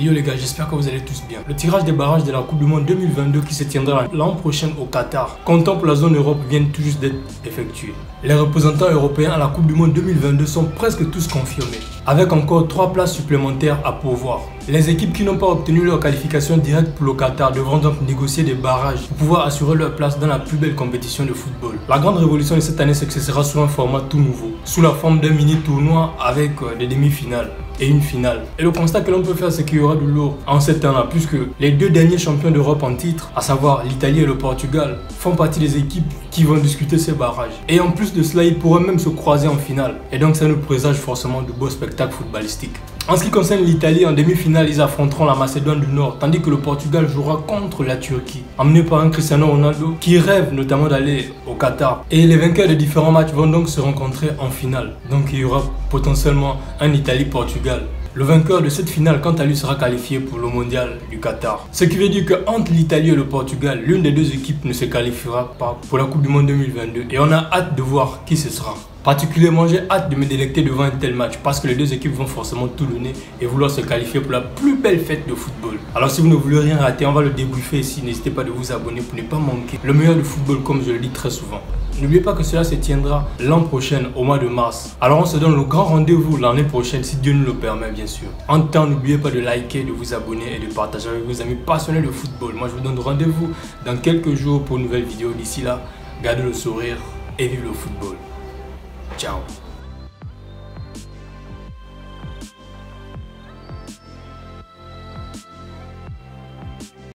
Et yo les gars, j'espère que vous allez tous bien. Le tirage des barrages de la Coupe du Monde 2022 qui se tiendra l'an prochain au Qatar, comptant pour la zone Europe, vient tout juste d'être effectué. Les représentants européens à la Coupe du Monde 2022 sont presque tous confirmés, avec encore 3 places supplémentaires à pourvoir. Les équipes qui n'ont pas obtenu leur qualification directe pour le Qatar devront donc négocier des barrages pour pouvoir assurer leur place dans la plus belle compétition de football. La grande révolution de cette année, c'est que ce sera sous un format tout nouveau, sous la forme d'un mini tournoi avec des demi-finales et une finale. Et le constat que l'on peut faire, c'est qu'il y aura de l'eau en ces temps-là, puisque les 2 derniers champions d'Europe en titre, à savoir l'Italie et le Portugal, font partie des équipes qui vont discuter ces barrages. Et en plus de cela, ils pourraient même se croiser en finale. Et donc ça nous présage forcément de beaux spectacles footballistiques. En ce qui concerne l'Italie, en demi-finale, ils affronteront la Macédoine du Nord, tandis que le Portugal jouera contre la Turquie, emmené par un Cristiano Ronaldo qui rêve notamment d'aller au Qatar. Et les vainqueurs de différents matchs vont donc se rencontrer en finale. Donc il y aura potentiellement un Italie-Portugal. Le vainqueur de cette finale, quant à lui, sera qualifié pour le mondial du Qatar. Ce qui veut dire qu'entre l'Italie et le Portugal, l'une des 2 équipes ne se qualifiera pas pour la Coupe du Monde 2022. Et on a hâte de voir qui ce sera. Particulièrement, j'ai hâte de me délecter devant un tel match parce que les 2 équipes vont forcément tout donner et vouloir se qualifier pour la plus belle fête de football. Alors si vous ne voulez rien rater, on va le débriefer ici. N'hésitez pas de vous abonner pour ne pas manquer le meilleur du football, comme je le dis très souvent. N'oubliez pas que cela se tiendra l'an prochain au mois de mars. Alors on se donne le grand rendez-vous l'année prochaine si Dieu nous le permet bien sûr. En temps, n'oubliez pas de liker, de vous abonner et de partager avec vos amis passionnés de football. Moi je vous donne rendez-vous dans quelques jours pour une nouvelle vidéo. D'ici là, gardez le sourire et vive le football. Ciao.